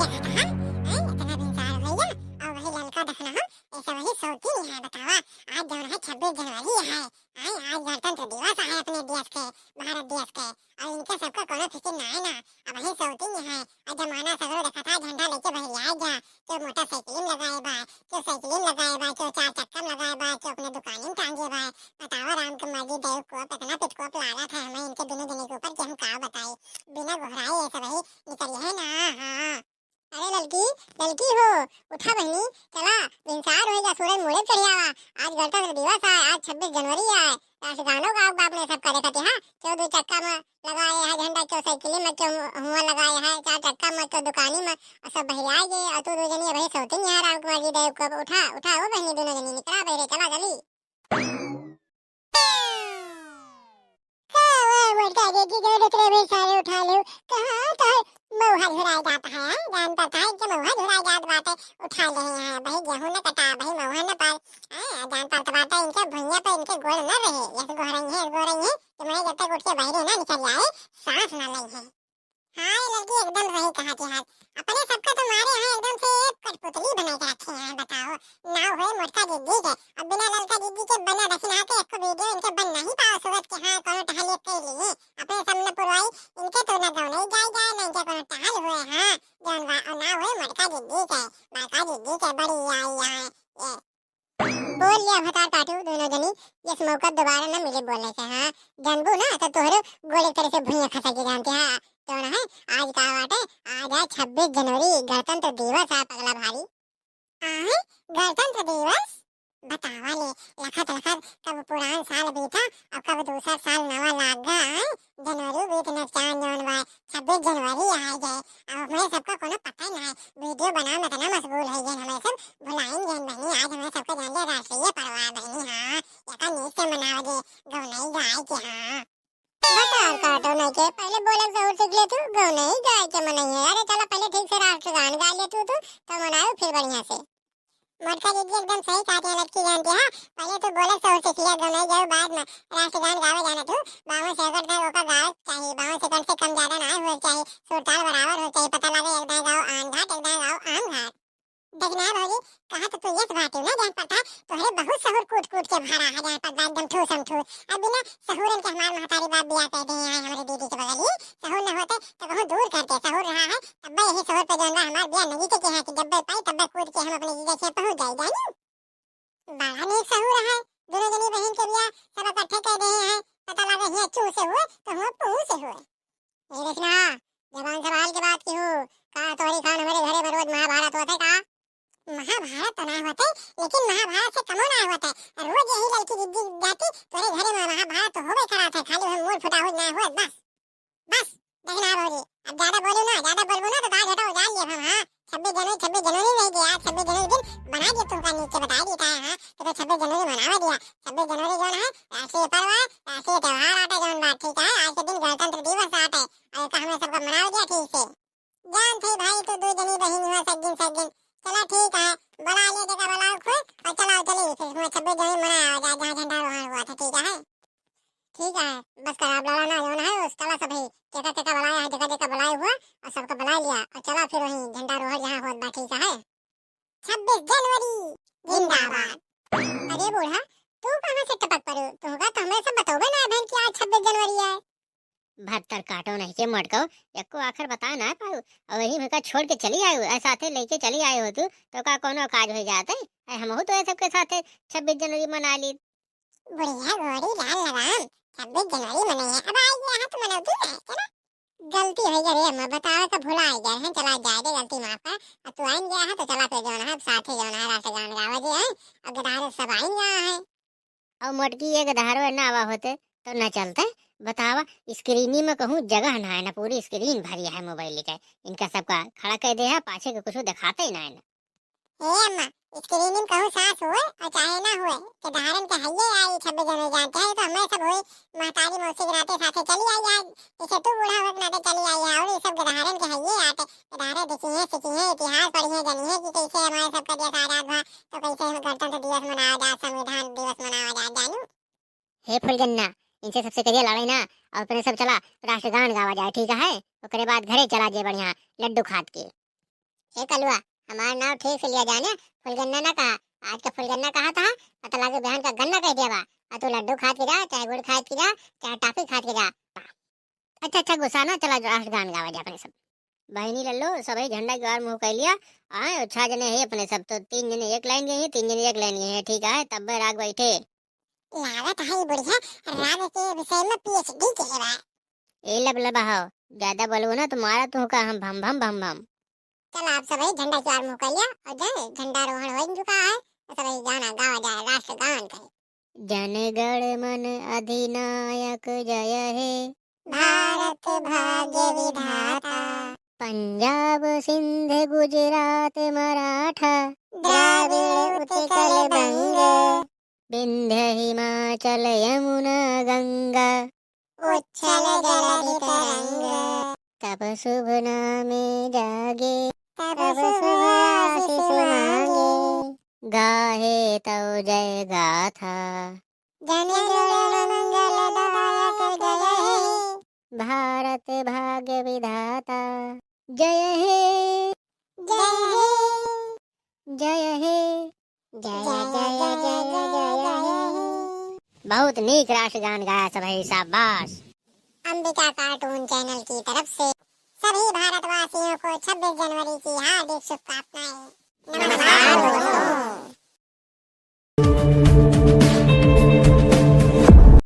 देखा था इतना भिनसार भैया और वही लड़का देखना ऐसा वही शौकीन है। बतावा आज जो है 26 जनवरी है, आज गणतंत्र दिवस है अपने देश के, भारत देश के, और इनके सबका कोनो फिक्र ना है ना। अब वही शौकीन है और जमाना सगरो देखा था झंडा लेके बहरी आए जा, क्यों मोटरसाइकिल लगाए बा, क्यों साइकिल लगाए बा, क्यों 4 चक्का लगाए बा, क्यों अपने दुकान में टांगे बा। बतावा राम के मर्जी देव को इतना पिटकोप लागा था हमें इनके दोनों जने के ऊपर कि हम का बताए बिना घबराए ऐसा वही निकली है ना। हाँ अरे लड़की लड़की हो, उठा बहनी, चला इंसान हो जा, सूरज मुड़े चढ़ आवा। आज गणतंत्र दिवस है, आज 26 जनवरी है। राष्ट्रगानों का बाप ने सब करे कहते हाँ, क्यों 2 चक्का में लगाए है झंडा, क्यों साइकिल में, क्यों हुआ लगाए है 4 चक्का में, क्यों दुकानी में, और सब बहिया गए और तू 2 जनी भाई सौती है राम कुमार जी देव को। उठा उठा हो बहनी, दोनों जनी निकला बहरे, चला जल्दी। मोटका जी जो दूसरे भी सारे उठा लो, कहाँ तो मऊहा झुराया जाता है, जान पता है कि मऊहा झुराया जात बात है। उठा ले हैं भाई, गेहूं न कटा भाई, मऊहा न पाल, जान पता बात है। इनके भुइया पे इनके गोल न रहे, ये गो रही है कि मैं जब तक उठ के बहरे ना निकल जाए सांस न लई है। हाँ लड़की एकदम सही कहा कि हाल अपने सबका तो मारे हैं एकदम से कठपुतली बना के रखे हैं। बताओ ना हुए मोटका जिद्दी के, अब बिना लड़का जिद्दी के बना दखिना के एक वीडियो इनके बन नहीं पाओ सूरत के। हाँ कोनो टहलिए के लिए अपने सामने पुरवाई इनके तो ना गाँव नहीं जाए ना इनके कोनो टहल हुए। हाँ जौन ना हुए मोटका जिद्दी के, बड़का जिद्दी के बड़ी आई है ये बोल लिया भतार काटू दोनों जनी, इस मौका दोबारा न मिले बोलने से। हाँ जानबू ना तो तोहरे गोले तरह से भुइया खसा के जानते। हाँ तो ना है आज का बात है, आज है 26 जनवरी, गणतंत्र दिवस है पगला भारी। हाँ गणतंत्र दिवस बतावा ले, लखत लखत कब पुरान साल बीता और कब दूसरा साल नवा लागा। जनवरी बीत न चांद जौन बा 26 जनवरी आ जाए और हमें सबका कोनो पता ना है। वीडियो बनाने में इतना मशगूल है जन हमें सब भुलाइन जन बहनी। आज हमें सबका जान ले राष्ट्रीय पर्व है बहनी। हाँ यका नीक से मनाओ जे गौ नहीं गाय के। हाँ बताओ काटो नहीं के पहले बोले जरूर सीख ले तू, गौ नहीं गाय के मनाइए। अरे चलो पहले ठीक से राष्ट्रगान गा ले तू तो मनाओ फिर बढ़िया से। मोटका दीदी एकदम सही कहते हैं लड़की जानती है। पहले तो बोले सौ से किया गौ नहीं जाओ, बाद में राष्ट्रगान गावे जाना तू 52 सेकंड तक ओका गाओ चाहिए, 52 सेकंड से कम ज्यादा ना हो चाहिए, सुर ताल बराबर हो चाहिए। पता लगे एक दाए गाओ आन घाट, एक दाए गाओ आम घाट। देखना भौजी कहा तो तू यस बात ना जान पता तोहरे बहुत सहूर कूट कूट के भरा है जान पता एकदम ठूसम ठूस। अब बिना सहूरन के हमार महतारी बाप बिया कह दे हैं हमारे दीदी के बगलिए। सहूर न होते तो बहुत दूर करते, सहूर रहा है तब यही सहूर पे जानना हमार बिया नहीं के है कि जब पाई तब कूद के हम अपने जीजा से पहुंच जाए जानी। बड़ा नेक सहूर है, दोनों जनी बहन के बिया सब इकट्ठे कर रहे हैं। पता लगा ये चू से हुए तो हम पू से हुए। ये देखना जबान सवाल के बात की हो का तोरी खान हमारे घरे में रोज महाभारत होते का। महाभारत तो ना होते लेकिन महाभारत से कमो ना होता है। रोज यही लड़की जिद्दी जाती तोरे घरे में महाभारत तो होबे करा था, खाली हम मूड फुटा हो ना हो बस बस। देखना भौजी अब ज्यादा बोलू ना, ज्यादा बोलबो ना तो दाल घटा हो जाएंगे हम। हाँ 26 जनवरी नहीं गया, 26 जनवरी दिन बना दिया तुमका नीचे बता देता है। हाँ तो 26 जनवरी मनावा दिया। 26 जनवरी जो है राष्ट्रीय पर्व है, राष्ट्रीय त्योहार आते जौन बात ठीक है। आज के दिन गणतंत्र दिवस आते और का हमें सबका मनावा दिया ठीक से। जान थे भाई तो 2 जनी बहन हुआ सज्जन चला ठीक है बड़ा ले जगह बनाओ खुद और चलाओ चलिए फिर 26 जनवरी मनाया जाए जहाँ झंडा रोहण हुआ था। ठीक है बस कराब लड़ाना जो है उस चला सब ही केका बुलाया है, जगह बुलाया हुआ और सबको बुला लिया और चला फिर वहीं झंडा रोहण जहाँ होत बा। ठीक है 26 जनवरी जिंदाबाद। अरे बूढ़ा तू कहाँ से टपक पड़े, तुमका तो हमें सब बताओगे ना बहन कि आज 26 जनवरी है। भत्तर काटो नहीं के मटको एको आखिर बता ना पाऊ और वही में का छोड़ के चली आई हो साथे लेके चली आई हो तू तो का कोनो काज हो जाते हम हो तो सबके साथे 26 जनवरी मना ली। बुढ़िया गोरी लाल लगाम 26 जनवरी मनाइए। अब आई यहाँ तो मनाओ तू है चला गलती हो गई रे मैं बतावे का भुला आई गए हैं। चला जाए दे गलती माफ है अब तू आइन गया है तो चला पे जोन है साथे जोन है राष्ट्रगान गावे जे है अब गदार सब आइन गया है। और मोटकी एक धारो ना आवा होते तो न चलते बतावा स्क्रीनी में कहूँ जगह ना है ना, पूरी स्क्रीन भरी है मोबाइल के इनका सबका खड़ा कर दे है पाछे के कुछ दिखाते ही ना है ना। हे अम्मा स्क्रीन में कहूँ सास हुए और चाहे ना हुए कि धारण के हइये आई 26 जनवरी जानते हैं तो हमें सब हुई महतारी मौसी के नाते साथे चली आई आज इसे तू बूढ़ा हो नाते चली आई है और ये सब धारण के हइये आते धारे देखी है सीखी है इतिहास पढ़ी है जानी है कि कैसे हमारे सबका देश आजाद हुआ तो कैसे हम गणतंत्र दिवस मनाया जाए, संविधान दिवस मनाया जाए जानू। हे फुलगन्ना इनसे सबसे करिए लड़ाई ना और अपने सब चला राष्ट्रगान गावा जाए ठीक है। ओकरे बाद घरे चला जे बढ़िया लड्डू खात के। ए कलुआ, हमारा नाम ठीक से लिया जाने, फुलगन्ना ना कहा। आज का फुलगन्ना कहा था, पता लगे बहन का गन्ना कह दिया बा। और तू लड्डू खा के जा, चाहे गुड़ खा के जा, चाहे टॉफी खा के जा। अच्छा अच्छा, गुस्सा ना, चला राष्ट्र गान गावा जा अपने सब। बहनी लल्लो सभी झंडा की ओर मुंह कर लिया। आए छह जने है अपने सब, तो तीन जने एक लाइन गए हैं, तीन जने एक लाइन गए हैं, ठीक है? तब राग बैठे। लागत है बुढ़िया राग के विषय में पीएचडी के है बा। ए लब लबाहो, ज्यादा बोलो ना तुम्हारा तो का हम भम भम भम भम। चल आप सभी झंडा की ओर मुंह कर लिया और जाए झंडारोहण हो चुका है, तो सभी गाना गावा जाए, राष्ट्रगान कहे। जन गण मन अधिनायक जय हे, भारत भाग्य विधाता, पंजाब सिंध गुजरात मराठा, द्राविड़ उत्कल बंग, विंध्य हिमाचल यमुना गंगा, उच्छल जलधि तरंग, तब शुभ नामे जागे, तब शुभ आशीष मांगे, गाहे तव जय गाथा, जन गण मंगल दायक जय हे, भारत भाग्य विधाता जय हे, जय हे, जय हे, जय जय जय जय हे। बहुत नीक राष्ट्रगान गाया सभी, शाबाश। अंबिका कार्टून चैनल की तरफ से सभी भारतवासियों को 26 जनवरी की हार्दिक शुभकामनाएं। नमस्कार दोस्तों।